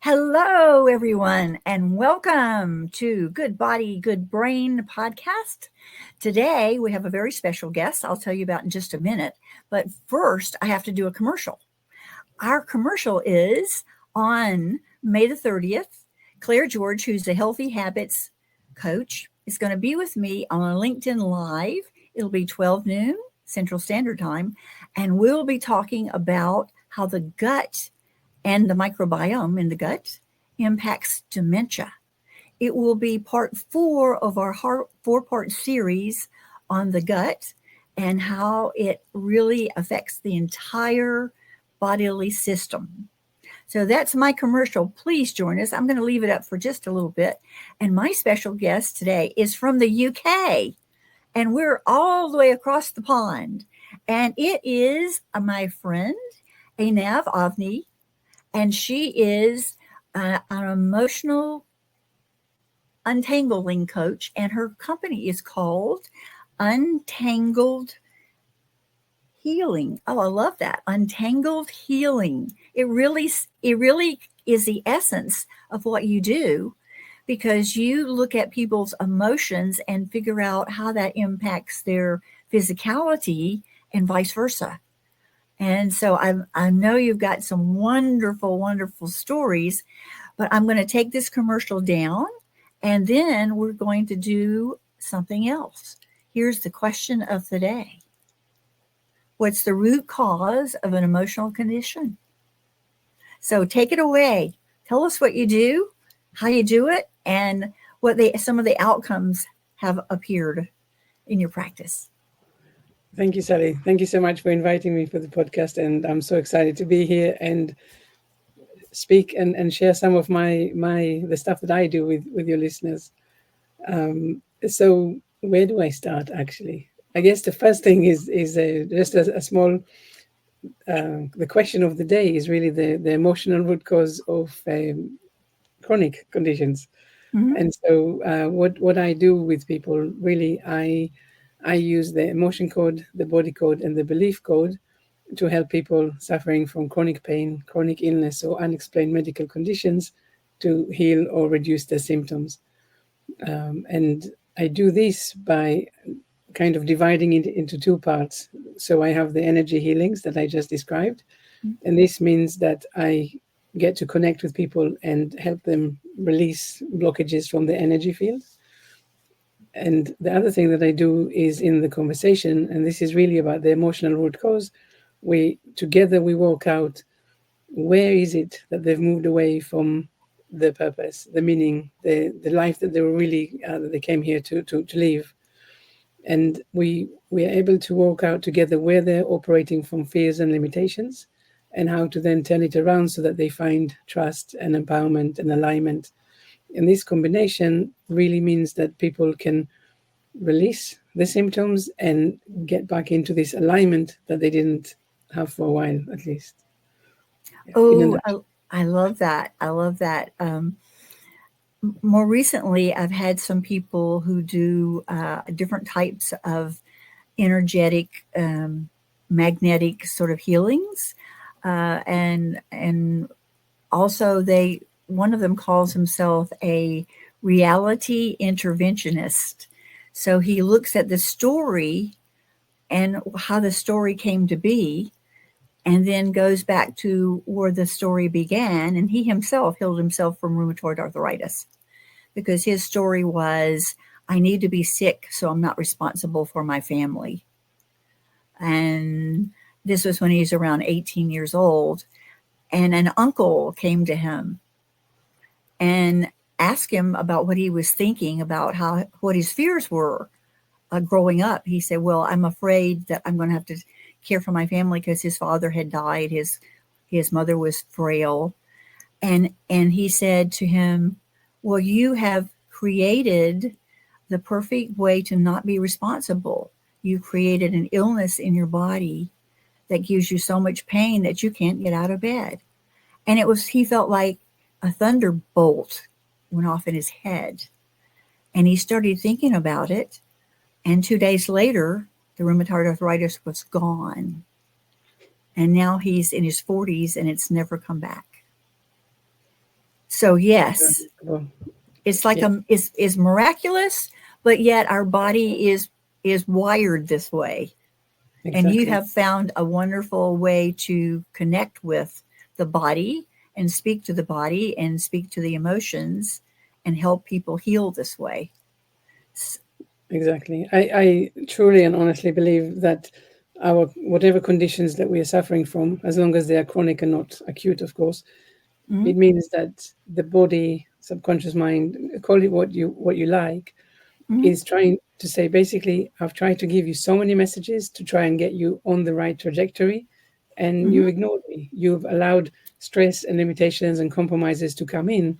Hello, everyone, and welcome to Good Body, Good Brain podcast. Today, we have a very special guest I'll tell you about in just a minute. But first, I have to do a commercial. Our commercial is on May the 30th. Claire George, who's a healthy habits coach, is going to be with me on a LinkedIn Live. It'll be 12 noon Central Standard Time, and we'll be talking about how the gut and the microbiome in the gut impacts dementia. It will be part 4 of our 4-part series on the gut and how it really affects the entire bodily system. So that's my commercial. Please join us. I'm going to leave it up for just a little bit. And my special guest today is from the UK, and we're all the way across the pond. And it is my friend, Einav Avni, and she is an emotional untangling coach, and her company is called Untangled Healing. Oh, I love that. Untangled Healing. It really is the essence of what you do, because you look at people's emotions and figure out how that impacts their physicality and vice versa. And so I know you've got some wonderful, wonderful stories, but I'm going to take this commercial down and then we're going to do something else. Here's the question of the day. What's the root cause of an emotional condition? So take it away. Tell us what you do, how you do it, and some of the outcomes have appeared in your practice. Thank you, Sally. Thank you so much for inviting me for the podcast. And I'm so excited to be here and speak and share some of the stuff that I do with your listeners. So where do I start, actually? I guess the first thing is just a small, the question of the day is really the emotional root cause of chronic conditions. Mm-hmm. And so what I do with people, really, I use the emotion code, the body code, and the belief code to help people suffering from chronic pain, chronic illness, or unexplained medical conditions to heal or reduce their symptoms. And I do this by kind of dividing it into 2 parts. So I have the energy healings that I just described. Mm-hmm. And this means that I get to connect with people and help them release blockages from the energy field. And the other thing that I do is in the conversation, and this is really about the emotional root cause, we work out where is it that they've moved away from the purpose, the meaning, the life that they were really, that they came here to live. And we are able to work out together where they're operating from fears and limitations, and how to then turn it around so that they find trust and empowerment and alignment. And this combination really means that people can release the symptoms and get back into this alignment that they didn't have for a while, at least. I love that. I love that. More recently, I've had some people who do different types of energetic, magnetic sort of healings. And also one of them calls himself a reality interventionist. So he looks at the story and how the story came to be, and then goes back to where the story began. And he himself healed himself from rheumatoid arthritis because his story was, I need to be sick so I'm not responsible for my family. And this was when he was around 18 years old. And an uncle came to him and asked him about what he was thinking about, what his fears were growing up. He said, well, I'm afraid that I'm going to have to care for my family because his father had died. His mother was frail. And he said to him, well, you have created the perfect way to not be responsible. You created an illness in your body that gives you so much pain that you can't get out of bed. And he felt like a thunderbolt went off in his head. And he started thinking about it. And 2 days later, the rheumatoid arthritis was gone. And now he's in his 40s and it's never come back. So yes, Well, it's like yeah, is miraculous, but yet our body is wired this way. And you exactly. have found a wonderful way to connect with the body and speak to the body and speak to the emotions and help people heal this way. Exactly. I truly and honestly believe that our whatever conditions that we are suffering from, as long as they are chronic and not acute, of course, Mm-hmm, it means that the body, subconscious mind, call it what you like, mm-hmm, is trying to say basically, I've tried to give you so many messages to try and get you on the right trajectory, and mm-hmm, you've ignored me. You've allowed stress and limitations and compromises to come in,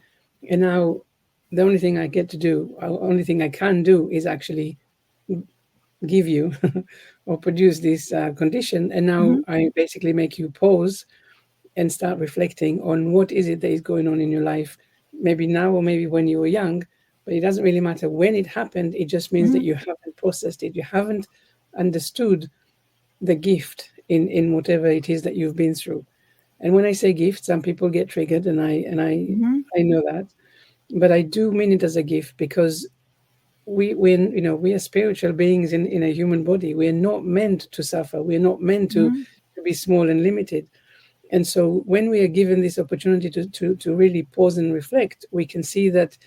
and now the only thing I get to do, only thing I can do, is actually give you or produce this condition. And now mm-hmm, I basically make you pause and start reflecting on what is it that is going on in your life, maybe now or maybe when you were young. But it doesn't really matter when it happened. It just means mm-hmm, that you haven't processed it. You haven't understood the gift in whatever it is that you've been through. And when I say gift, some people get triggered, and mm-hmm, I know that, but I do mean it as a gift because we are spiritual beings in a human body. We are not meant to suffer. We are not meant mm-hmm, to be small and limited. And so when we are given this opportunity to really pause and reflect, we can see that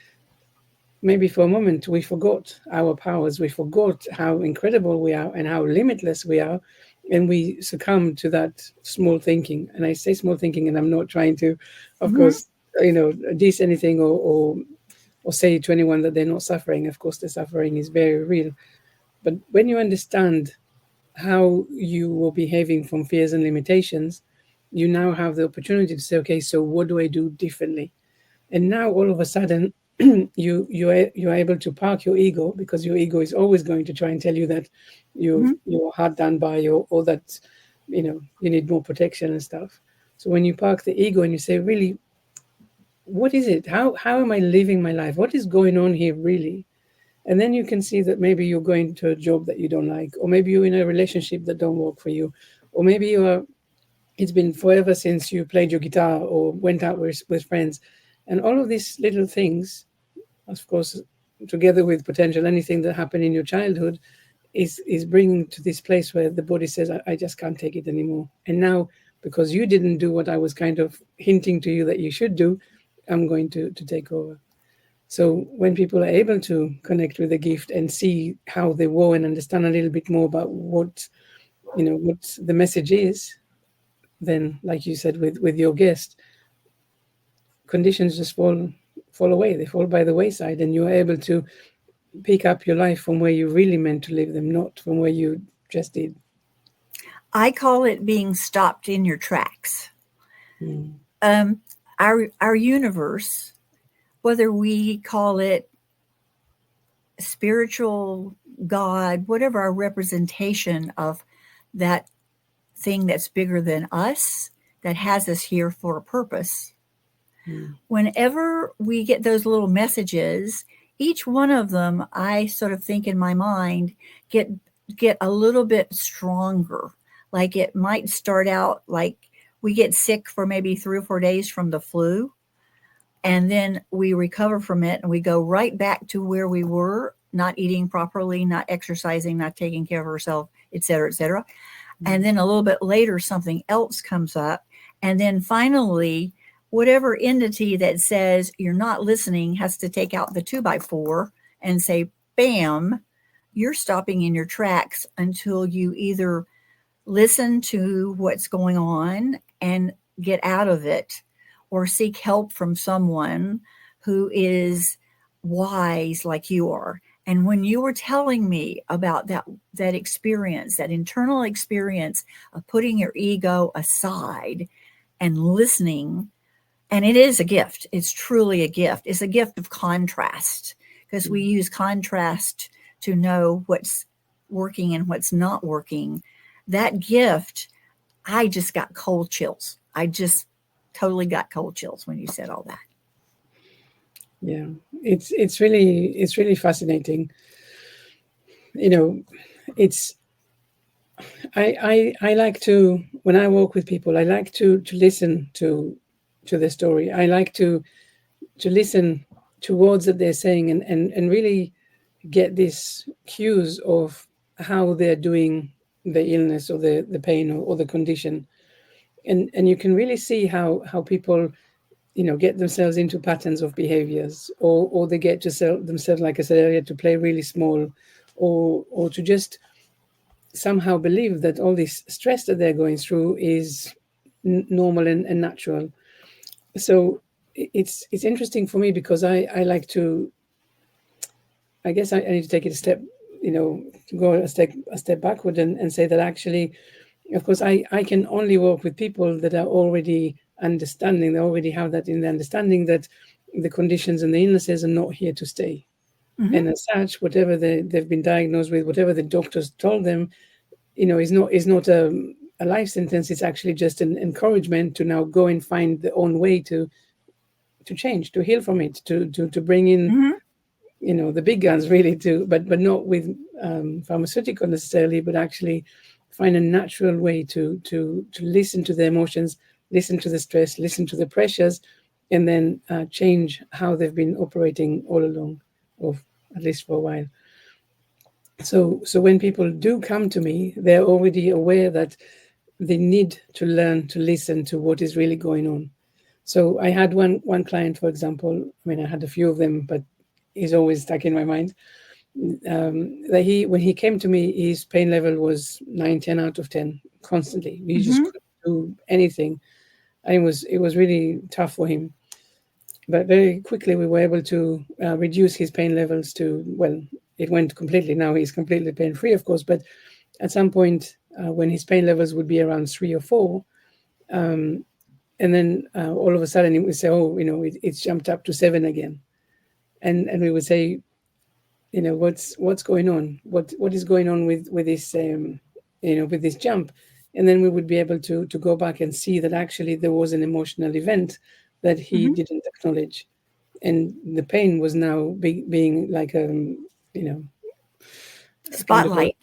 maybe for a moment we forgot our powers, we forgot how incredible we are and how limitless we are, and we succumb to that small thinking. And I say small thinking, and I'm not trying to, of mm-hmm. course, diss anything or say to anyone that they're not suffering. Of course, the suffering is very real. But when you understand how you were behaving from fears and limitations, you now have the opportunity to say, okay, so what do I do differently? And now all of a sudden, you're able to park your ego, because your ego is always going to try and tell you that you're hard done by, or that you need more protection and stuff. So when you park the ego and you say, really, what is it? How am I living my life? What is going on here, really? And then you can see that maybe you're going to a job that you don't like, or maybe you're in a relationship that don't work for you, or maybe it's been forever since you played your guitar or went out with friends. And all of these little things, of course, together with potential anything that happened in your childhood, is bringing to this place where the body says, I just can't take it anymore. And now, because you didn't do what I was kind of hinting to you that you should do, I'm going to take over. So when people are able to connect with the gift and see how they were and understand a little bit more about what the message is, then, like you said with your guest, conditions just fall away. They fall by the wayside, and you're able to pick up your life from where you really meant to live them, not from where you just did. I call it being stopped in your tracks. Mm, Um, our universe, whether we call it spiritual God, whatever our representation of that thing that's bigger than us, that has us here for a purpose. mm, Whenever we get those little messages, each one of them, I sort of think in my mind, get get a little bit stronger. Like it might start out like we get sick for maybe 3 or 4 days from the flu, and then we recover from it and we go right back to where we were, not eating properly, not exercising, not taking care of ourselves, et cetera, et cetera. And mm, then a little bit later something else comes up, and then finally whatever entity that says you're not listening has to take out the 2x4 and say, bam, you're stopping in your tracks until you either listen to what's going on and get out of it, or seek help from someone who is wise like you are. And when you were telling me about that experience, that internal experience of putting your ego aside and listening, and it is a gift. It's truly a gift. It's a gift of contrast, because we mm. use contrast to know what's working and what's not working. That gift, I just got cold chills. I just totally got cold chills when you said all that. Yeah, it's really fascinating. You know, it's I like to, when I work with people, I like to listen to the story. I like to to listen to words that they're saying, and really get these cues of how they're doing the illness or the pain, or the condition. And you can really see how people, get themselves into patterns of behaviors, or they get to sell themselves, like I said earlier, to play really small, or to just somehow believe that all this stress that they're going through is normal and natural. So it's interesting for me, because I like to, I guess I need to take it a step, to go a step backward, and say that actually, of course, I can only work with people that are already understanding. They already have that in the understanding that the conditions and the illnesses are not here to stay. Mm-hmm. And as such, whatever they've been diagnosed with, whatever the doctors told them, is not a life sentence. It's actually just an encouragement to now go and find their own way to change, to heal from it, to bring in, Mm-hmm. the big guns, really, but not with pharmaceutical necessarily, but actually find a natural way to listen to the emotions, listen to the stress, listen to the pressures, and then change how they've been operating all along, or at least for a while. So when people do come to me, they're already aware that they need to learn to listen to what is really going on. So I had one client, for example. I mean, I had a few of them, but he's always stuck in my mind. That when he came to me, his pain level was 9, 10 out of 10 constantly. He just Mm-hmm. couldn't do anything, and it was really tough for him. But very quickly, we were able to reduce his pain levels to, well, it went completely. Now he's completely pain free, of course. But at some point, when his pain levels would be around 3 or 4, and then all of a sudden, he would say, "Oh, it's jumped up to 7 again," and we would say, what's going on, what is going on with this, with this jump. And then we would be able to go back and see that actually there was an emotional event that he Mm-hmm. didn't acknowledge, and the pain was now being like, you know a kind of a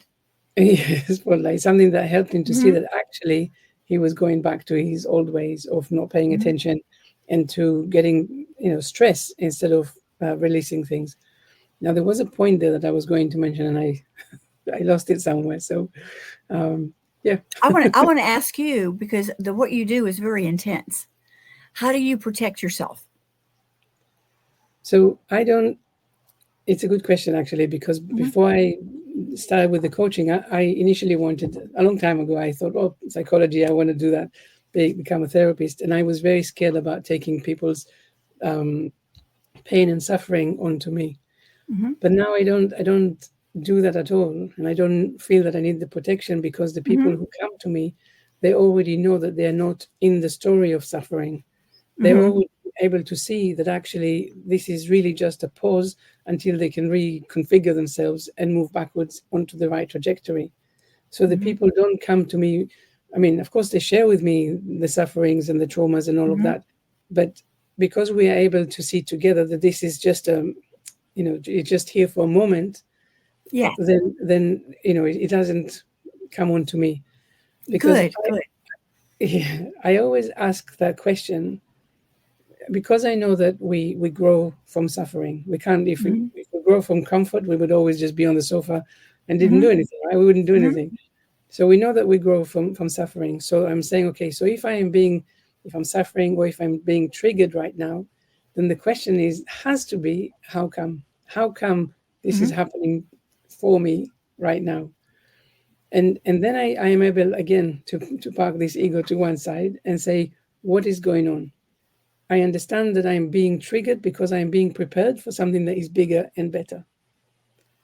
Spotlight. spotlight, something that helped him to see Mm-hmm. that actually he was going back to his old ways of not paying Mm-hmm. attention, and to getting, stress instead of releasing things. Now, there was a point there that I was going to mention, and I lost it somewhere. So, yeah. I want to ask you, because what you do is very intense. How do you protect yourself? So I don't. It's a good question, actually, because Mm-hmm. before I started with the coaching, I initially wanted, a long time ago, I thought, oh, psychology, I want to do that, become a therapist, and I was very scared about taking people's um, pain and suffering onto me. Mm-hmm. But now I don't do that at all, and I don't feel that I need the protection, because the Mm-hmm. people who come to me, they already know that they're not in the story of suffering. They're Mm-hmm. always able to see that actually this is really just a pause until they can reconfigure themselves and move backwards onto the right trajectory. So the Mm-hmm. people don't come to me. I mean, of course, they share with me the sufferings and the traumas and all of Mm-hmm. that, but because we are able to see together that this is just it's just here for a moment, Yeah. then it doesn't come on to me, because Good. Good. I always ask that question, because I know that we grow from suffering. We can't, Mm-hmm. if we grow from comfort, we would always just be on the sofa and didn't Mm-hmm. do anything, right? We wouldn't do Mm-hmm. anything. So we know that we grow from suffering. So I'm saying, okay, so if I'm suffering, or if I'm being triggered right now, then the question has to be, how come? How come this is Mm-hmm. happening for me right now? And then I am able again to park this ego to one side and say, what is going on? I understand that I'm being triggered because I'm being prepared for something that is bigger and better.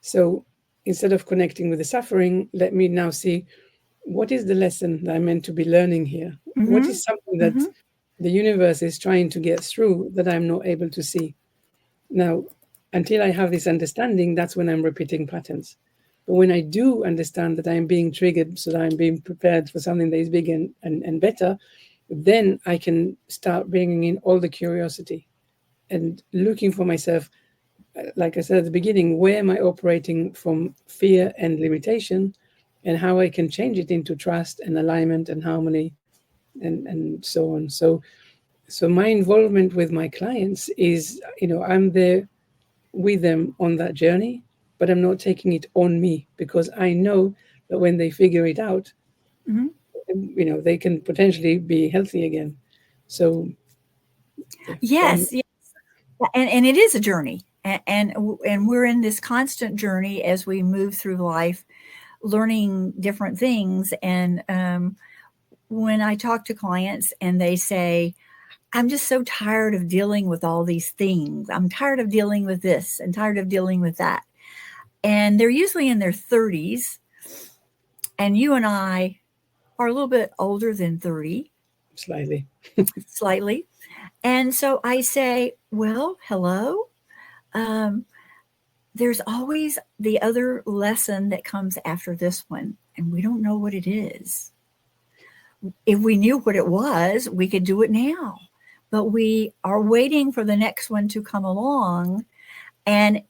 So instead of connecting with the suffering, let me now see, what is the lesson that I'm meant to be learning here? What Mm-hmm. is something Mm-hmm. that the universe is trying to get through that I'm not able to see? Now, until I have this understanding, that's when I'm repeating patterns. But when I do understand that I'm being triggered, so that I'm being prepared for something that is big and better, then I can start bringing in all the curiosity and looking for myself. Like I said at the beginning, where am I operating from fear and limitation, and how I can change it into trust and alignment and harmony, and so on. So So my involvement with my clients is, I'm there with them on that journey, but I'm not taking it on me, because I know that when they figure it out, Mhm. they can potentially be healthy again. So if Yes, yeah, and it is a journey, and we're in this constant journey as we move through life, learning different things. And when I talk to clients and they say, "I'm just so tired of dealing with all these things. I'm tired of dealing with this and tired of dealing with that," and they're usually in their 30s, and you and I are a little bit older than 30, slightly. slightly. And so I say, well, hello. Um, there's always the other lesson that comes after this one, and we don't know what it is. If we knew what it was, we could do it now. But we are waiting for the next one to come along. And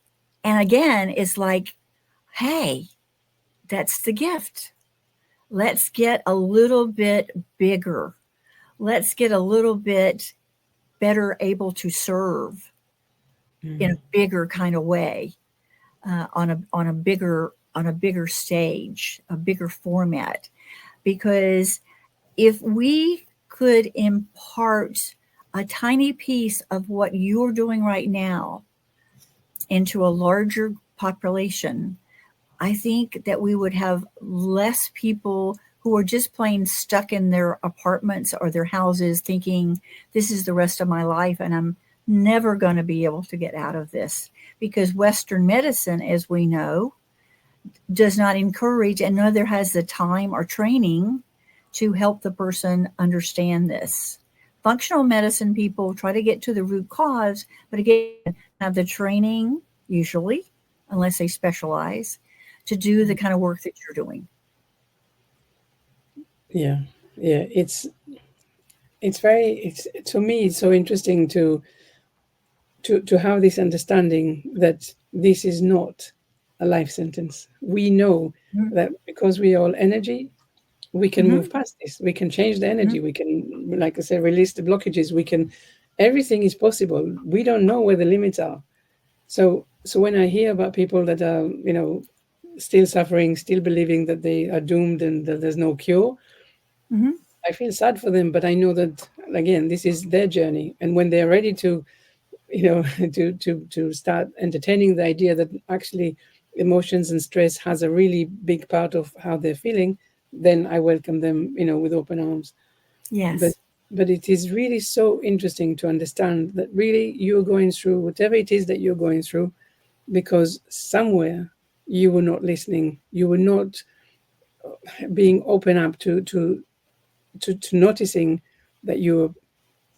and again, it's like, hey, that's the gift. Let's get a little bit bigger. Let's get a little bit better able to serve in a Mm. bigger kind of way, on a bigger stage, a bigger format. Because if we could impart a tiny piece of what you're doing right now into a larger population, I think that we would have less people who are just plain stuck in their apartments or their houses thinking, this is the rest of my life and I'm never going to be able to get out of this. Because Western medicine, as we know, does not encourage and neither has the time or training to help the person understand this. Functional medicine people try to get to the root cause, but again, have the training, usually, unless they specialize, to do the kind of work that you're doing. Yeah, yeah. It's to me it's so interesting to have this understanding that this is not a life sentence. We know that because we are all energy, we can Mm-hmm, move past this. We can change the mm-hmm, energy. We can, like I said, release the blockages. We can, everything is possible. We don't know where the limits are. So when I hear about people that are, still suffering, still believing that they are doomed and that there's no cure, mm-hmm. I feel sad for them. But I know that again, this is their journey, and when they're ready to, to start entertaining the idea that actually emotions and stress has a really big part of how they're feeling, then I welcome them, with open arms. But Yes, but it is really so interesting to understand that really you're going through whatever it is that you're going through because somewhere you were not listening, you were not being open up to noticing that you're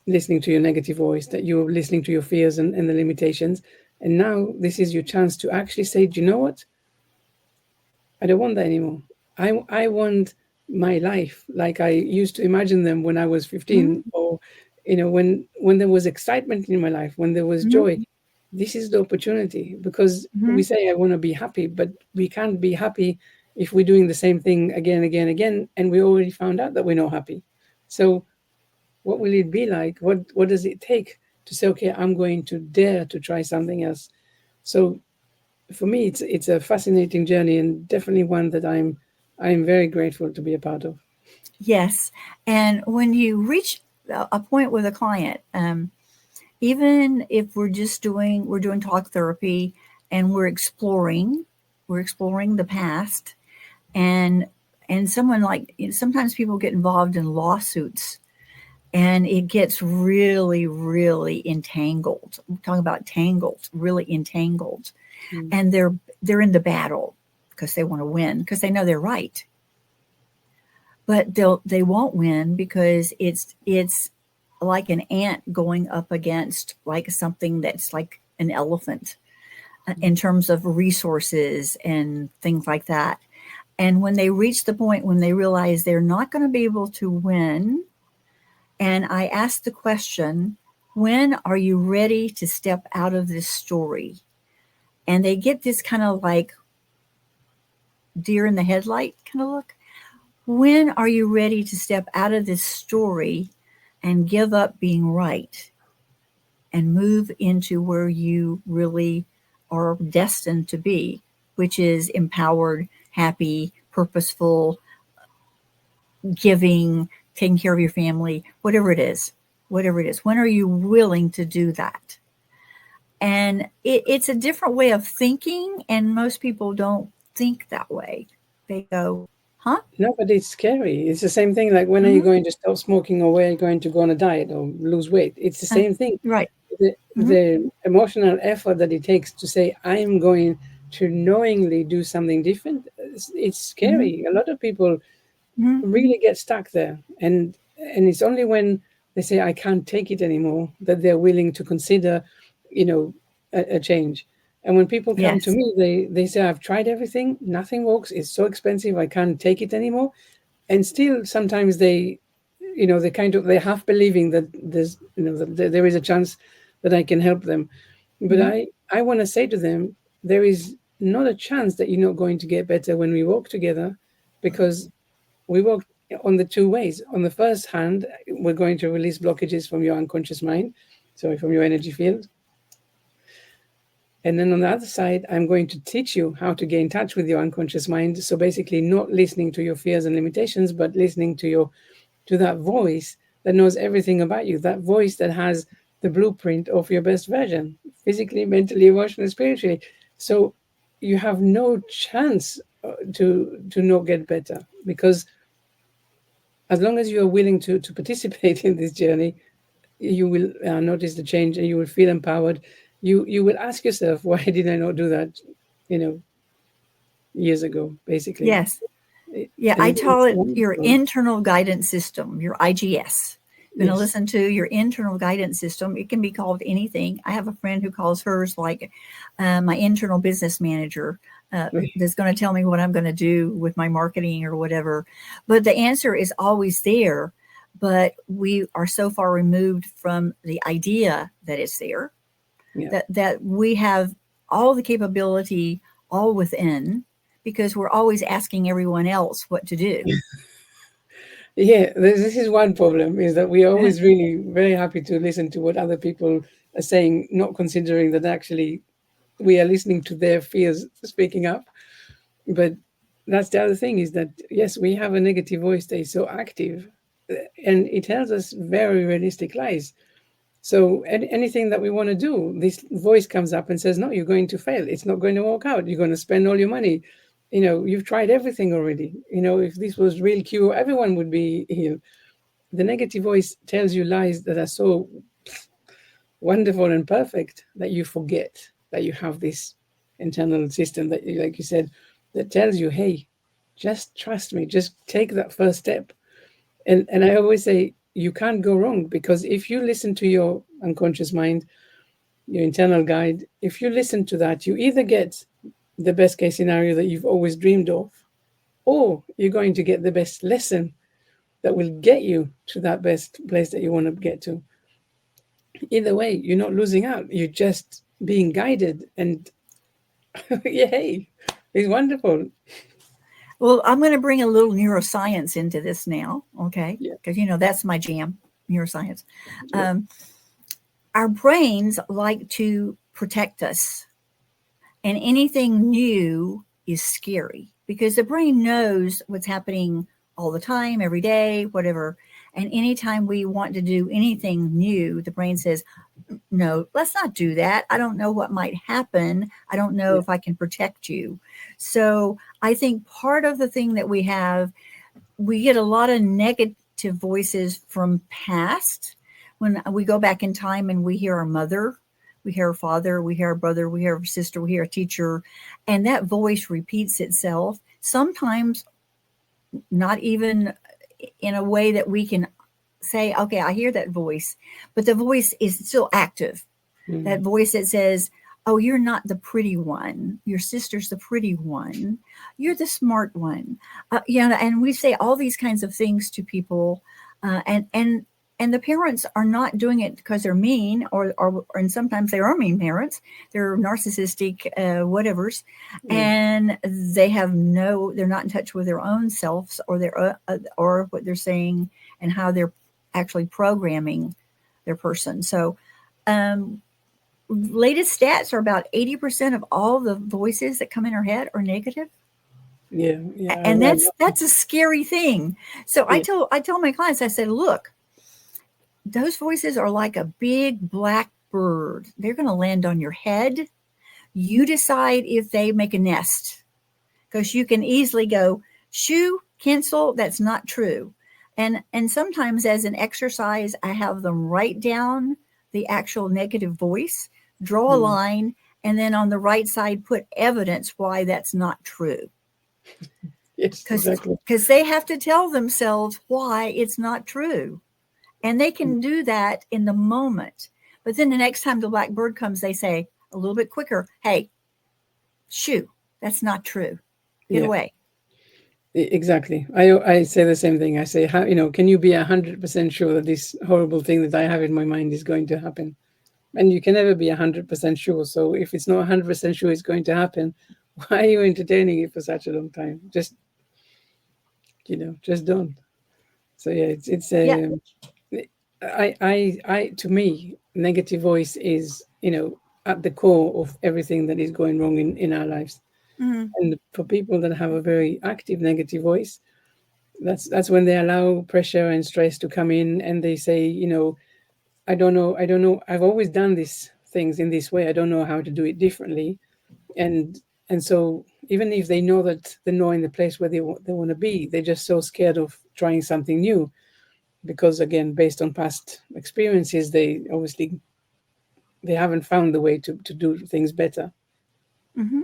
listening to your negative voice, that you're listening to your fears and the limitations. And now this is your chance to actually say, do you know what? I don't want that anymore. I want my life like I used to imagine them when I was mm-hmm, 15, or when there was excitement in my life, when there was mm-hmm, joy. This is the opportunity, because mm-hmm. we say I want to be happy, but we can't be happy if we're doing the same thing again, again, again, and we already found out that we're not happy. So what will it be like? What does it take to say, okay, I'm going to dare to try something else? So for me, it's a fascinating journey, and definitely one that I'm very grateful to be a part of. Yes. And when you reach a point with a client, even if we're doing talk therapy and we're exploring the past, and someone like, sometimes people get involved in lawsuits and it gets really, really entangled. I'm talking about tangled, really entangled. Mm. And they're in the battle because they want to win, because they know they're right. But they won't win because it's like an ant going up against like something that's like an elephant, in terms of resources and things like that. And when they reach the point when they realize they're not going to be able to win, and I ask the question, when are you ready to step out of this story? And they get this kind of like deer in the headlight kind of look. When are you ready to step out of this story and give up being right and move into where you really are destined to be, which is empowered, happy, purposeful, giving, taking care of your family, whatever it is, whatever it is. When are you willing to do that? And it's a different way of thinking, and most people don't think that way. They go, huh? No, but it's scary. It's the same thing like when are you Mm-hmm. going to stop smoking or when are you going to go on a diet or lose weight? It's the same thing. Right. Mm-hmm. The emotional effort that it takes to say, I'm going to knowingly do something different, it's Mm-hmm. scary. A lot of people Mm-hmm. really get stuck there. And it's only when they say, I can't take it anymore, that they're willing to consider, you know, a change. And when people come to Yes. me, they say, I've tried everything, nothing works, it's so expensive, I can't take it anymore. And still sometimes they, they kind of, they half believing that there's, that there is a chance that I can help them. But Mm-hmm. I want to say to them, there is not a chance that you're not going to get better when we work together, because we work on the two ways. On the first hand, we're going to release blockages from your unconscious mind, sorry, from your energy field. And then on the other side, I'm going to teach you how to get in touch with your unconscious mind. So basically, not listening to your fears and limitations, but listening to that voice that knows everything about you. That voice that has the blueprint of your best version, physically, mentally, emotionally, spiritually. So you have no chance to not get better, because as long as you are willing to participate in this journey, you will notice the change and you will feel empowered. You will ask yourself, why did I not do that, you know, years ago, basically. Yes. Yeah, I And call it's it your wonderful. internal guidance system, your IGS. You're going to Yes. listen to your internal guidance system. It can be called anything. I have a friend who calls hers like my internal business manager. That's going to tell me what I'm going to do with my marketing or whatever. But the answer is always there. But we are so far removed from the idea that it's there, Yeah. that we have all the capability all within, because we're always asking everyone else what to do. Yeah, this is one problem, is that we are always really very happy to listen to what other people are saying, not considering that actually we are listening to their fears speaking up. But that's the other thing, is that yes, we have a negative voice that is so active, and it tells us very realistic lies. So anything that we want to do, this voice comes up and says, "No, you're going to fail. It's not going to work out. You're going to spend all your money. You've tried everything already. If this was real cure, everyone would be healed." The negative voice tells you lies that are so wonderful and perfect that you forget that you have this internal system that, like you said, that tells you, "Hey, just trust me. Just take that first step." And I always say you can't go wrong, because if you listen to your unconscious mind, your internal guide, if you listen to that, you either get the best case scenario that you've always dreamed of, or you're going to get the best lesson that will get you to that best place that you want to get to. Either way, you're not losing out. You're just being guided. And yay, it's wonderful. Well, I'm going to bring a little neuroscience into this now, okay? Yeah, Because, that's my jam, neuroscience. yeah, Um, our brains like to protect us, and anything new is scary because the brain knows what's happening all the time, every day, whatever. And anytime we want to do anything new, the brain says, no, let's not do that. I don't know what might happen. I don't know yeah, if I can protect you. So I think part of the thing that we get a lot of negative voices from past. When we go back in time and we hear our mother, we hear our father, we hear our brother, we hear our sister, we hear a teacher, and that voice repeats itself, sometimes not even in a way that we can say, okay, I hear that voice, but the voice is still active. That mm, voice that says, oh, you're not the pretty one. Your sister's the pretty one. You're the smart one. And we say all these kinds of things to people, and the parents are not doing it because they're mean, or and sometimes they are mean parents. They're narcissistic, whatever's, yeah, and they're not in touch with their own selves, or their or what they're saying and how they're actually programming their person. So, um, latest stats are about 80% of all the voices that come in our head are negative. Yeah, yeah, And that's a scary thing. So yeah, I tell my clients, I said, look, those voices are like a big black bird. They're going to land on your head. You decide if they make a nest, because you can easily go shoo, cancel, that's not true. And sometimes as an exercise, I have them write down the actual negative voice, draw a mm, line, and then on the right side put evidence why that's not true. yes, exactly. Because they have to tell themselves why it's not true. And they Mm, can do that in the moment. But then the next time the black bird comes, they say a little bit quicker, hey, shoo, that's not true. Get yeah, away. exactly. I say the same thing. I say, how, can you be 100% sure that this horrible thing that I have in my mind is going to happen? And you can never be 100% sure. So if it's not 100% sure it's going to happen, why are you entertaining it for such a long time? Just don't. So yeah, it's Yeah. I to me, negative voice is, at the core of everything that is going wrong in our lives. Mm-hmm. And for people that have a very active negative voice, that's when they allow pressure and stress to come in, and they say, I don't know, I've always done these things in this way, I don't know how to do it differently. And so even if they know that they're not in the place where they want to be, they're just so scared of trying something new, because again, based on past experiences, they obviously they haven't found the way to do things better. Mm-hmm.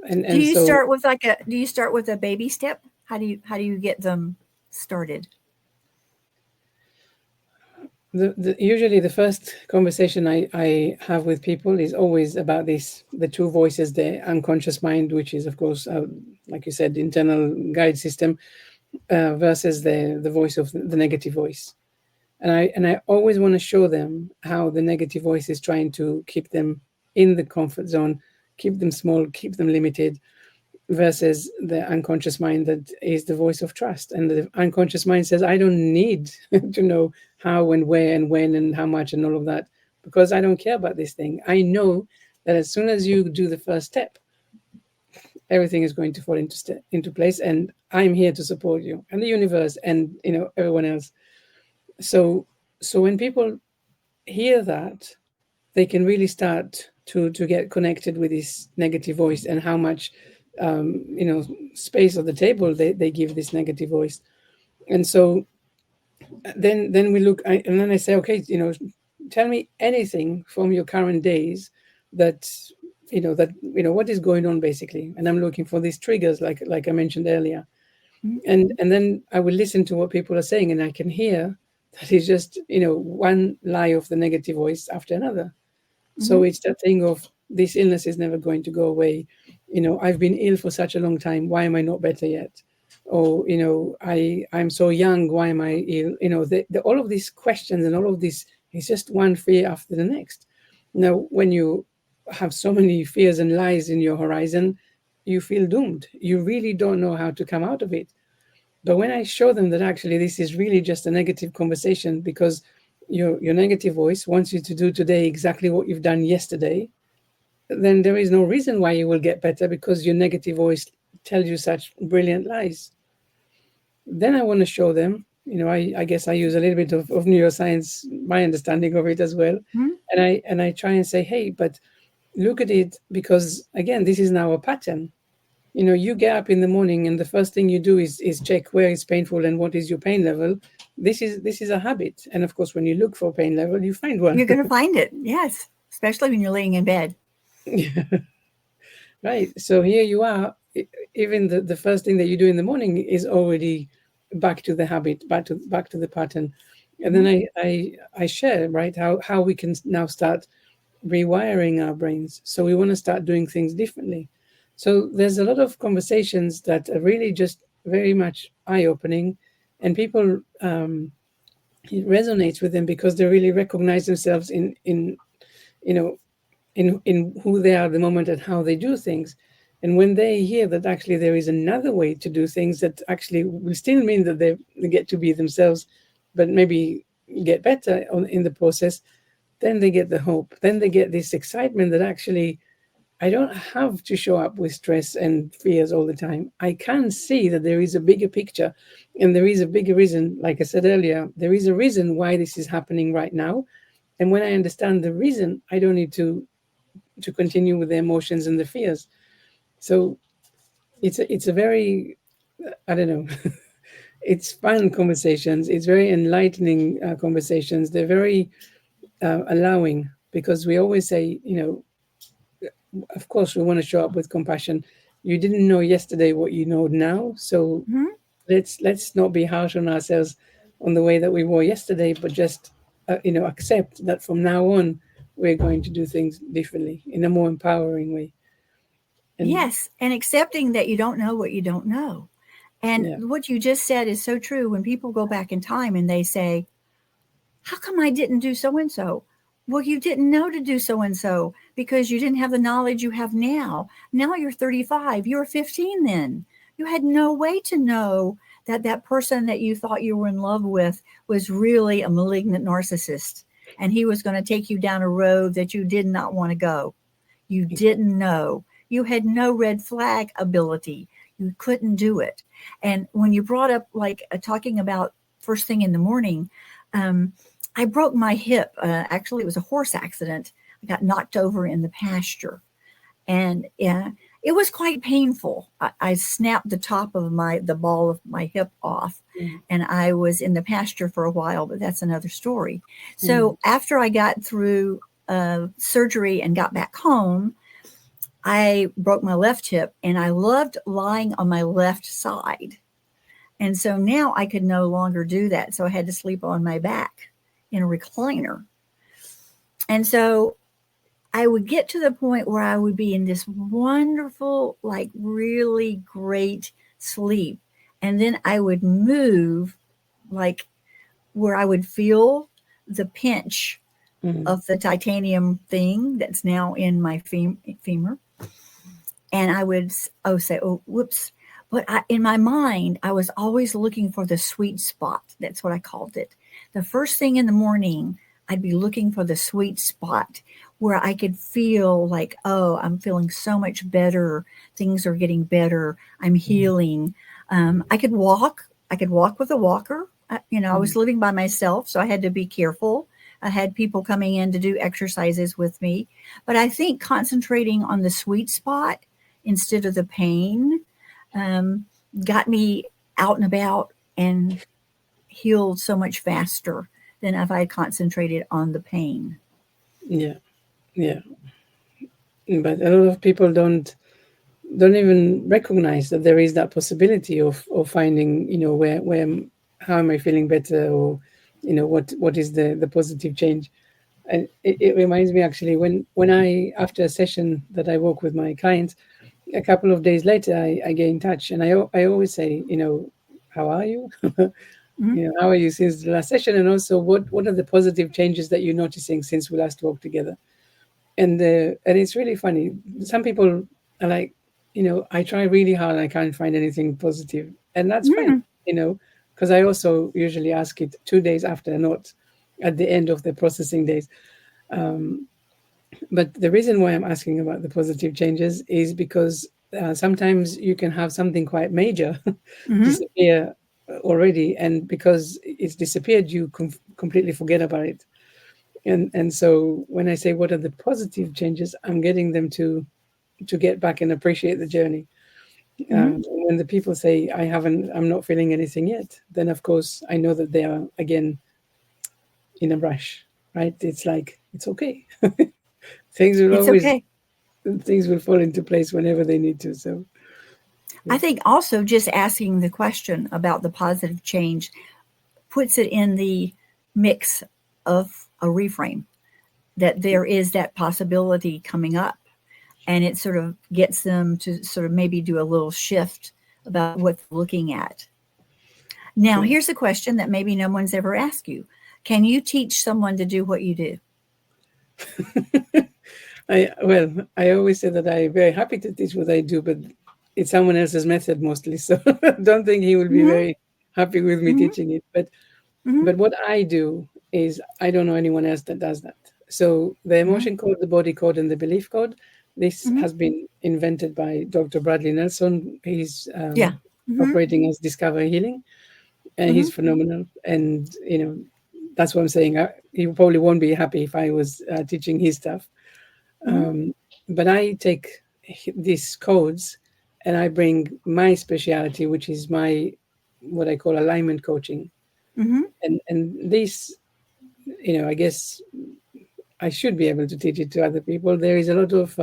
And so Do you start with a baby step? How do you get them started? usually the first conversation I have with people is always about the two voices, the unconscious mind, which is of course, like you said, internal guide system, versus the voice of the negative voice. And I always want to show them how the negative voice is trying to keep them in the comfort zone, keep them small, keep them limited, versus the unconscious mind that is the voice of trust. And the unconscious mind says, I don't need to know how and where and when and how much and all of that, because I don't care about this thing. I know that as soon as you do the first step, everything is going to fall into place, and I'm here to support you, and the universe, and everyone else. So so when people hear that, they can really start to get connected with this negative voice, and how much space at the table they give this negative voice. And so then we look, and then I say, okay, tell me anything from your current days that what is going on, basically. And I'm looking for these triggers, like I mentioned earlier. And then I will listen to what people are saying, and I can hear that is just one lie of the negative voice after another. So Mm-hmm. it's that thing of, this illness is never going to go away. I've been ill for such a long time. Why am I not better yet? Or, I'm so young. Why am I ill? All of these questions and all of this is just one fear after the next. Now, when you have so many fears and lies in your horizon, you feel doomed. You really don't know how to come out of it. But when I show them that actually this is really just a negative conversation, because your negative voice wants you to do today exactly what you've done yesterday, then there is no reason why you will get better, because your negative voice tells you such brilliant lies. Then I want to show them, I guess I use a little bit of neuroscience, my understanding of it as well. Mm-hmm. And I try and say, hey, but look at it, because again, this is now a pattern. You get up in the morning, and the first thing you do is check where it's painful and what is your pain level. This is a habit, and of course, when you look for pain level, you find one. You're going to find it. Yes, especially when you're laying in bed. Right. So here you are. Even the first thing that you do in the morning is already back to the habit, back to the pattern. And then Mm-hmm. I share, right, how we can now start rewiring our brains. So we want to start doing things differently. So there's a lot of conversations that are really just very much eye-opening, and people, it resonates with them because they really recognize themselves in you know in who they are at the moment and how they do things. And when they hear that actually there is another way to do things that actually will still mean that they get to be themselves, but maybe get better in the process, then they get the hope. Then they get this excitement that actually I don't have to show up with stress and fears all the time. I can see that there is a bigger picture and there is a bigger reason. Like I said earlier, there is a reason why this is happening right now. And when I understand the reason, I don't need to continue with the emotions and the fears. So it's a very, I don't know, it's fun conversations. It's very enlightening conversations. They're very allowing, because we always say, of course, we want to show up with compassion. You didn't know yesterday what you know now, so Mhm. let's not be harsh on ourselves on the way that we were yesterday, but just accept that from now on we're going to do things differently in a more empowering way. And Yes, and accepting that you don't know what you don't know. And yeah, what you just said is so true. When people go back in time and they say, how come I didn't do so and so? Well, you didn't know to do so and so because you didn't have the knowledge you have now. Now you're 35, you were 15 then. You had no way to know that that person that you thought you were in love with was really a malignant narcissist and he was going to take you down a road that you did not want to go. You didn't know. You had no red flag ability. You couldn't do it. And when you brought up like talking about first thing in the morning, um, I broke my hip. Actually, it was a horse accident. I got knocked over in the pasture, and it was quite painful. I snapped the top of the ball of my hip off, mm, and I was in the pasture for a while. But that's another story. mm, So after I got through surgery and got back home, I broke my left hip, and I loved lying on my left side. And so now I could no longer do that. So I had to sleep on my back in a recliner. And so I would get to the point where I would be in this wonderful, like really great sleep. And then I would move, like where I would feel the pinch mm, of the titanium thing that's now in my femur. And I would say, oh, whoops. But in my mind, I was always looking for the sweet spot. That's what I called it. The first thing in the morning, I'd be looking for the sweet spot where I could feel like, oh, I'm feeling so much better. Things are getting better. I'm mm, healing. I could walk. I could walk with a walker. I mm, was living by myself, so I had to be careful. I had people coming in to do exercises with me. But I think concentrating on the sweet spot instead of the pain um, got me out and about and healed so much faster than if I had concentrated on the pain. yeah, yeah. But a lot of people don't even recognize that there is that possibility of finding, where how am I feeling better, or what is the positive change. And it reminds me, actually, when I, after a session that I work with my clients, a couple of days later I get in touch, and I always say, how are you? Mm-hmm. How are you since the last session, and also what are the positive changes that you're noticing since we last worked together. And it's really funny. Some people are like, I try really hard and I can't find anything positive, and that's fine, Mm-hmm. because I also usually ask it 2 days after, not at the end of the processing days. Um, but the reason why I'm asking about the positive changes is because sometimes you can have something quite major Mm-hmm. disappear already, and because it's disappeared, you completely forget about it. And so when I say what are the positive changes, I'm getting them to get back and appreciate the journey. Mm-hmm. When the people say I'm not feeling anything yet, then of course I know that they are again in a rush, right? It's like, it's okay. things will It's always okay. things will fall into place whenever they need to. So I yeah. think also just asking the question about the positive change puts it in the mix of a reframe that there is that possibility coming up. And it sort of gets them to sort of maybe do a little shift about what they're looking at. Now, True. here's a question that maybe no one's ever asked you. Can you teach someone to do what you do? I always say that I'm very happy to teach what I do, but it's someone else's method mostly. So I don't think he will be Mm-hmm. very happy with me Mm-hmm. teaching it. But Mm-hmm. what I do is I don't know anyone else that does that. So the Mhm. emotion code, the body code, and the belief code, this Mhm. has been invented by Dr. Bradley Nelson. He's Yeah. Mhm. operating as Discover Healing, and Mhm. he's phenomenal. And that's what I'm saying. He probably won't be happy if I was teaching his stuff. Mhm. But I take these codes and I bring my speciality, which is my what I call alignment coaching. Mhm. And this, I guess I should be able to teach it to other people. There is a lot of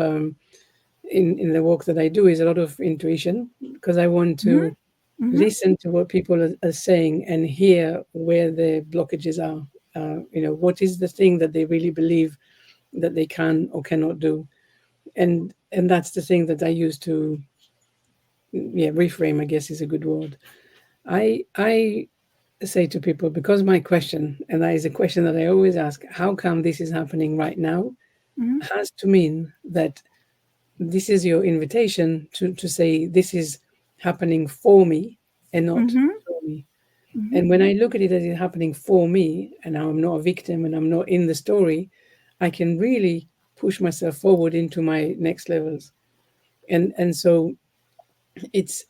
in the work that I do is a lot of intuition because I want Mhm. to Mhm. listen to what people are saying and hear where the blockages are. What is the thing that they really believe that they can or cannot do, and that's the thing that I use to, yeah, reframe. I guess is a good word. I say to people, because my question, and that is a question that I always ask, how come this is happening right now, Mhm. has to mean that this is your invitation to say this is happening for me and not Mhm. for me. Mhm. And when I look at it as it happening for me, and I'm not a victim and I'm not in the story, I can really push myself forward into my next levels. And so it's,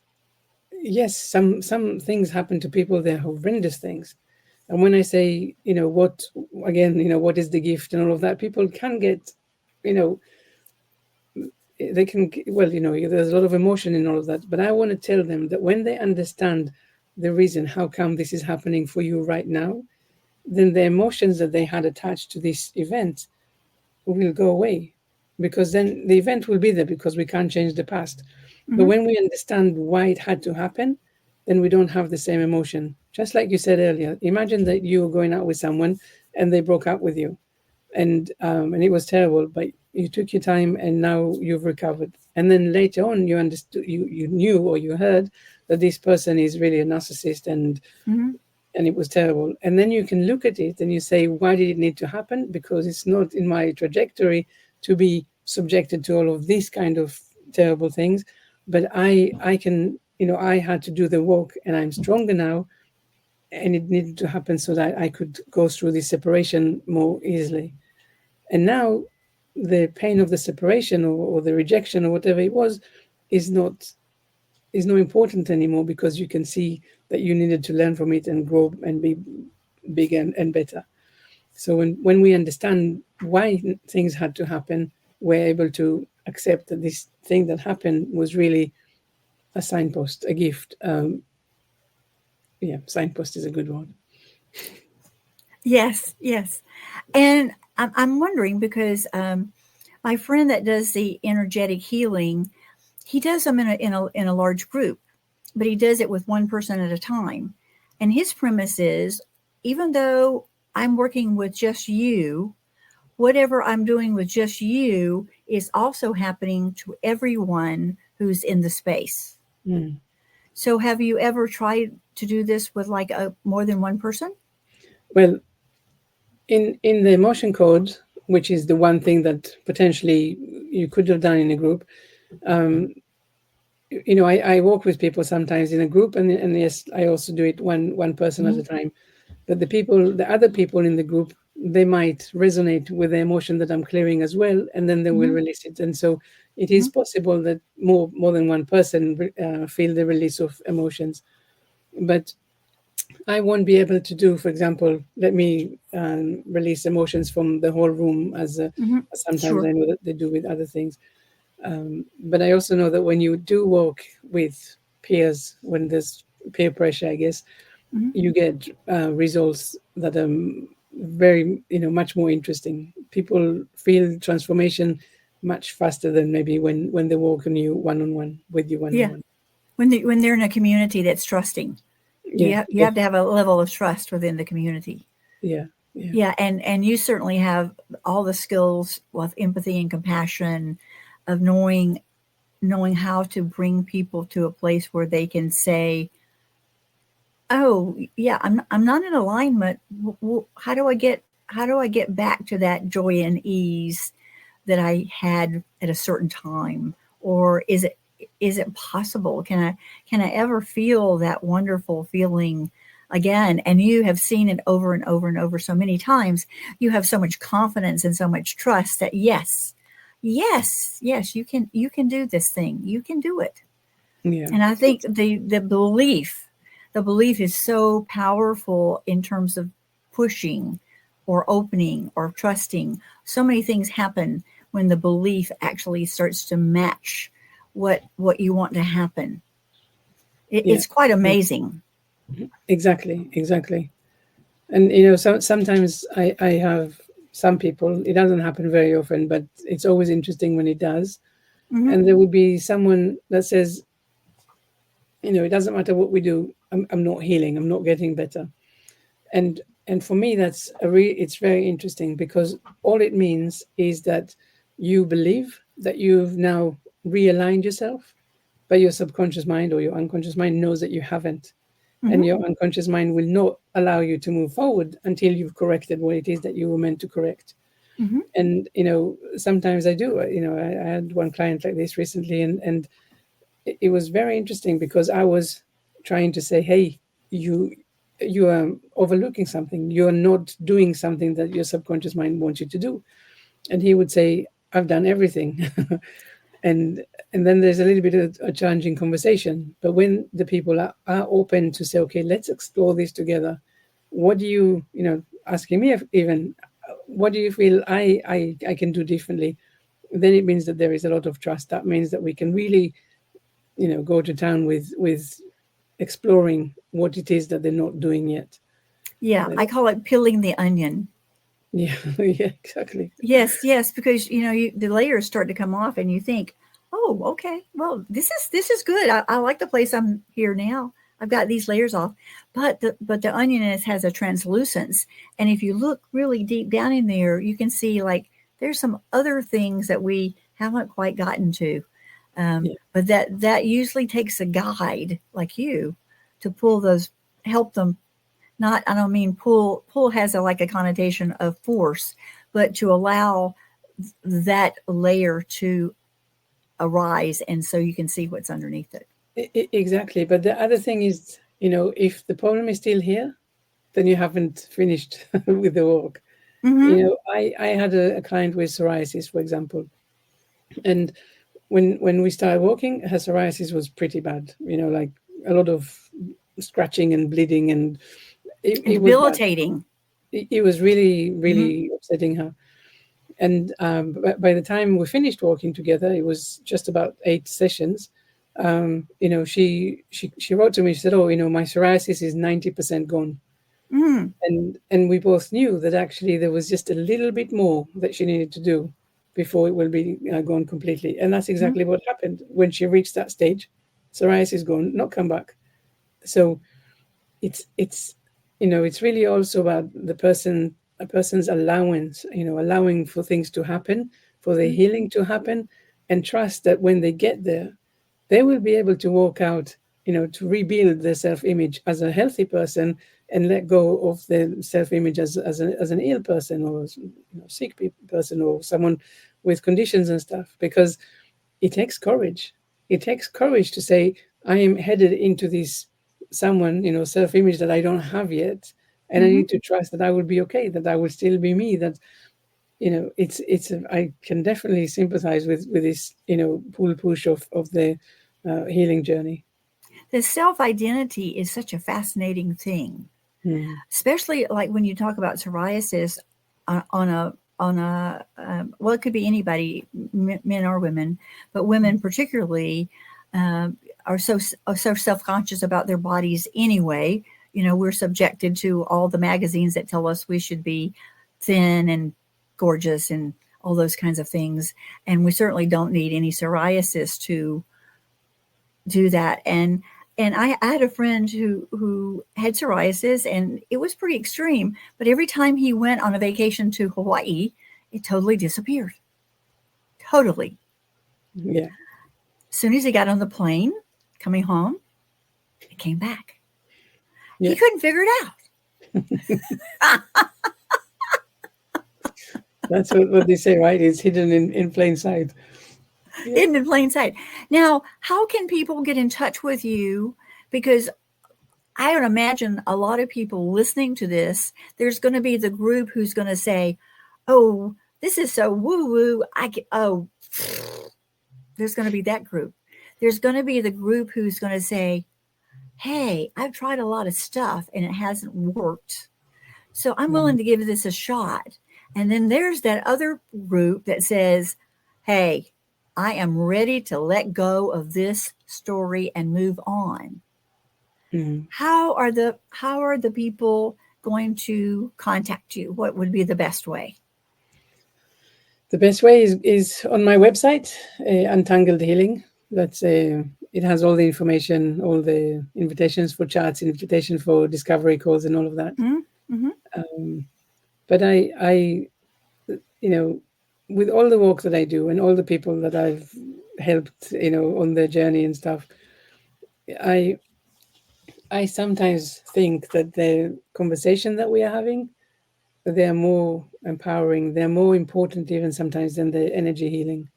yes, some things happen to people, they're horrendous things. And when I say, what, again, what is the gift and all of that, people can get, you know, they can, well, there's a lot of emotion in all of that. But I want to tell them that when they understand the reason how come this is happening for you right now, then the emotions that they had attached to this event will go away, because then the event will be there because we can't change the past. But Mhm. when we understand why it had to happen, then we don't have the same emotion. Just like you said earlier, imagine that you were going out with someone and they broke up with you, and it was terrible, but you took your time and now you've recovered. And then later on, you understood, you knew or you heard that this person is really a narcissist, Mhm. and it was terrible. And then you can look at it and you say, why did it need to happen? Because it's not in my trajectory to be subjected to all of these kind of terrible things. But I can, I had to do the work and I'm stronger now. And it needed to happen so that I could go through this separation more easily. And now the pain of the separation, or the rejection or whatever it was is not important anymore, because you can see that you needed to learn from it and grow and be bigger and better. So when we understand why things had to happen, we're able to accept that this thing that happened was really a signpost, a gift. Yeah, signpost is a good one. Yes. Yes. And I'm wondering because my friend that does the energetic healing, he does them in a large group, but he does it with one person at a time. And his premise is, even though I'm working with just you, whatever I'm doing with just you is also happening to everyone who's in the space. Mm. So have you ever tried to do this with like a more than one person? Well, in the emotion code, which is the one thing that potentially you could have done in a group, um, I work with people sometimes in a group, and yes, I also do it one person at Mhm. a time. But the other people in the group, they might resonate with the emotion that I'm clearing as well, and then they will Mhm. release it. And so it is Mhm. possible that more than one person feel the release of emotions. But I won't be able to do, for example, let me release emotions from the whole room, Mhm. as sometimes Sure. I know that they do with other things. But I also know that when you do work with peers, when there's peer pressure, I guess, Mhm. you get results that are very, much more interesting. People feel transformation much faster than maybe when they work on you one on one, with you one on Yeah. one. When they're in a community that's trusting, Yeah, you yeah, have to have a level of trust within the community. yeah, yeah. Yeah, and you certainly have all the skills with empathy and compassion of knowing how to bring people to a place where they can say, "Oh, yeah, I'm not in alignment. How do I get back to that joy and ease that I had at a certain time? Or is it possible? Can I ever feel that wonderful feeling again, and you have seen it over and over and over so many times, you have so much confidence and so much trust that yes, yes, you can do this thing. You can do it. Yeah. And I think the belief is so powerful in terms of pushing or opening or trusting. So many things happen when the belief actually starts to match what you want to happen. Yeah. It's quite amazing. Exactly. Exactly. And sometimes I have some people. It doesn't happen very often, but it's always interesting when it does. Hmm. And there would be someone that says, it doesn't matter what we do. I'm not healing. I'm not getting better. And for me, it's very interesting, because all it means is that you believe that you've now realigned yourself, but your subconscious mind or your unconscious mind knows that you haven't. And Hmm. your unconscious mind will not allow you to move forward until you've corrected what it is that you were meant to correct. Hmm. And sometimes I do. I had one client like this recently, and it was very interesting, because I was trying to say, hey, you you are overlooking something. You're not doing something that your subconscious mind wants you to do. And he would say, I've done everything. and and then there's a little bit of a challenging conversation. But when the people are open to say, okay, let's explore this together, what do asking me, if even, what do you feel I can do differently, then it means that there is a lot of trust. That means that we can really go to town with exploring what it is that they're not doing yet. Yeah, I call it peeling the onion. Yeah. Yeah, exactly. Yes, yes, because the layers start to come off, and you think, "Oh, okay. Well, this is good. I like the place I'm here now. I've got these layers off." But the onion has a translucence, and if you look really deep down in there, you can see like there's some other things that we haven't quite gotten to. Yeah. But that usually takes a guide like you to pull those, help them. Not, I don't mean pull has like a connotation of force, but to allow that layer to arise, and so you can see what's underneath it. Exactly. But the other thing is, if the problem is still here, then you haven't finished with the work. Mm-hmm. I had a client with psoriasis, for example, and when we started working, her psoriasis was pretty bad. Like a lot of scratching and bleeding, and And it was bad. debilitating. It was really, Mm-hmm. really upsetting her. And by the time we finished working together, it was just about 8 sessions. She wrote to me. She said, "Oh, my psoriasis is 90% gone." Mm-hmm. And we both knew that actually there was just a little bit more that she needed to do before it will be gone completely. And that's exactly what happened when she reached that stage. Psoriasis gone, not come back. So it's really also about a person's allowance, allowing for things to happen, for the healing to happen, and trust that when they get there, they will be able to walk out, to rebuild their self-image as a healthy person, and let go of the self-image as an ill person, or sick person, or someone with conditions and stuff. Because it takes courage. It takes courage to say, I am headed into this someone, self-image that I don't have yet. And I Mm-hmm. need to trust that I will be okay, that I will still be me, that, I can definitely sympathize with this, pull push of the healing journey. The self identity is such a fascinating thing, Mm. especially like when you talk about psoriasis well, it could be anybody, men or women, but women particularly um, are so self-conscious about their bodies anyway. We're subjected to all the magazines that tell us we should be thin and gorgeous and all those kinds of things, and we certainly don't need any psoriasis to do that. And I had a friend who had psoriasis, and it was pretty extreme. But every time he went on a vacation to Hawaii, it totally disappeared. Totally. Yeah. As soon as he got on the plane coming home, it came back. He Yeah. couldn't figure it out. That's what they say, right? It's hidden in plain sight. Yeah. Hidden in plain sight. Now, how can people get in touch with you? Because I would imagine a lot of people listening to this, there's going to be the group who's going to say, "Oh, this is so woo woo." There's going to be that group. There's going to be the group who's going to say, "Hey, I've tried a lot of stuff and it hasn't worked. So I'm Mhm. willing to give this a shot." And then there's that other group that says, "Hey, I am ready to let go of this story and move on." Mhm. How are the people going to contact you? What would be the best way? The best way is on my website, Untangled Healing. That's it has all the information, all the invitations for chats, invitation for discovery calls, and all of that. Mm-hmm. Um, but you know, with all the work that I do and all the people that I've helped, on their journey and stuff, I I sometimes think that the conversation that we are having, they're more empowering, they're more important even sometimes than the energy healing.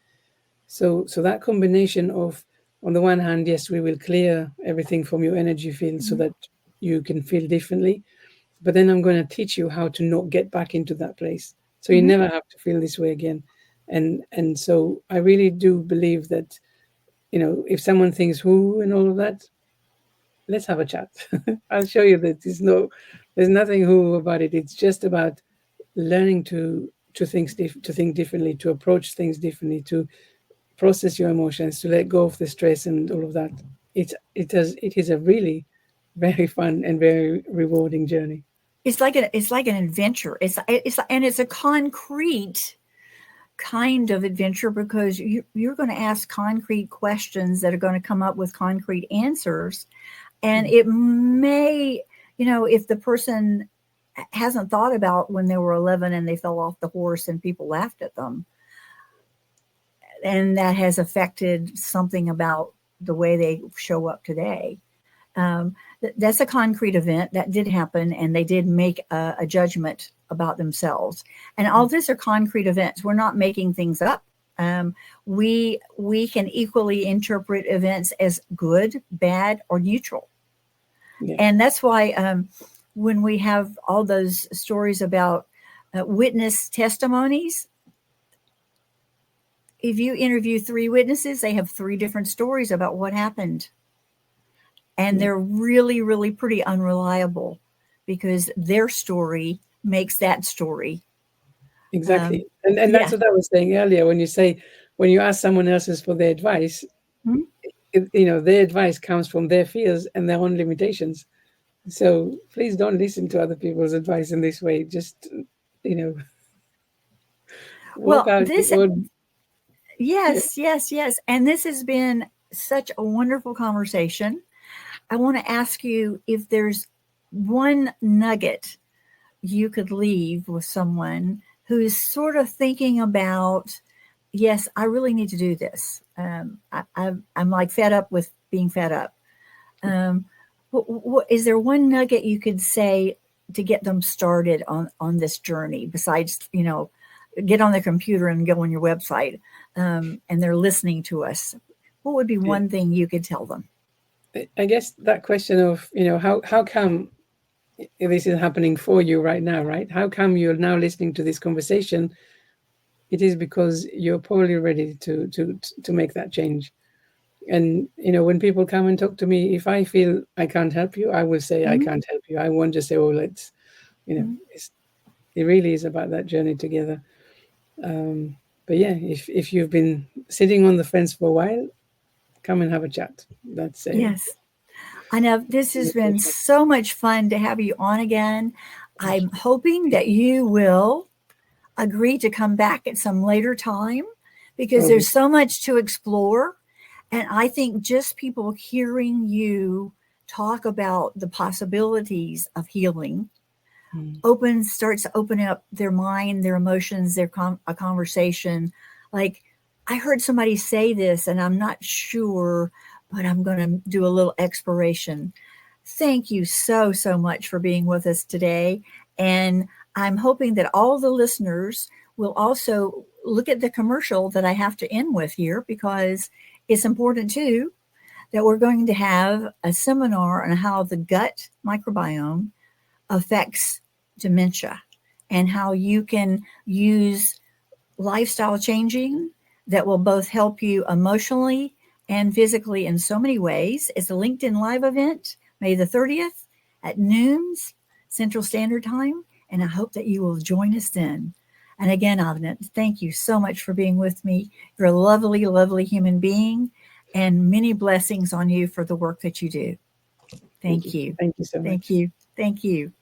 So that combination of, on the one hand, yes, we will clear everything from your energy field so Mm-hmm. that you can feel differently. But then I'm going to teach you how to not get back into that place. So you Mm-hmm. never have to feel this way again. And so I really do believe that, if someone thinks who and all of that, let's have a chat. I'll show you that there's nothing who about it. It's just about learning to think differently, to approach things differently, to process your emotions, to let go of the stress and all of that. It is a really very fun and very rewarding journey. It's like an adventure. It's a concrete kind of adventure because you're going to ask concrete questions that are going to come up with concrete answers. And Mm. it may, if the person hasn't thought about when they were 11 and they fell off the horse and people laughed at them, and that has affected something about the way they show up today. Um, that's a concrete event that did happen, and they did make a judgment about themselves. And all these are concrete events. We're not making things up. Um, we can equally interpret events as good, bad, or neutral, Yeah, and that's why when we have all those stories about witness testimonies, if you interview three witnesses, they have three different stories about what happened, and yeah, they're really, really pretty unreliable because their story makes that story. exactly. Um, And that's yeah. what I was saying earlier. When you ask someone else's for their advice, Mhm. their advice comes from their fears and their own limitations. So please don't listen to other people's advice in this way. Just, you know, work Well, out this, your own. Yeah, yes, yes, yes. And this has been such a wonderful conversation. I want to ask you if there's one nugget you could leave with someone who's sort of thinking about, yes, I really need to do this. I'm like fed up with being fed up. Um, is there one nugget you could say to get them started on this journey besides, get on the computer and go on your website, and they're listening to us? What would be yeah. one thing you could tell them? I guess that question of, how come this is happening for you right now, right? How come you're now listening to this conversation? It is because you're probably ready to make that change. And when people come and talk to me, if I feel I can't help you, I will say I Mhm, can't help you. I won't just say, oh, mhm. it really is about that journey together. Um, but yeah, if you've been sitting on the fence for a while, come and have a chat. That's Yes. I know this has been so much fun to have you on again. I'm hoping that you will agree to come back at some later time because obvious. there's so much to explore. And I think just people hearing you talk about the possibilities of healing Mm. starts to open up their mind, their emotions, a conversation. Like, I heard somebody say this and I'm not sure, but I'm going to do a little exploration. Thank you so, so much for being with us today. And I'm hoping that all the listeners will also look at the commercial that I have to end with here because it's important too. that we're going to have a seminar on how the gut microbiome affects dementia and how you can use lifestyle changing that will both help you emotionally and physically in so many ways. It's a LinkedIn Live event, May the 30th at noons Central Standard Time, and I hope that you will join us then. And again, Avni, thank you so much for being with me. You're a lovely, lovely human being, and many blessings on you for the work that you do. Thank you. Thank you. Thank you so Thank much. you. Thank you.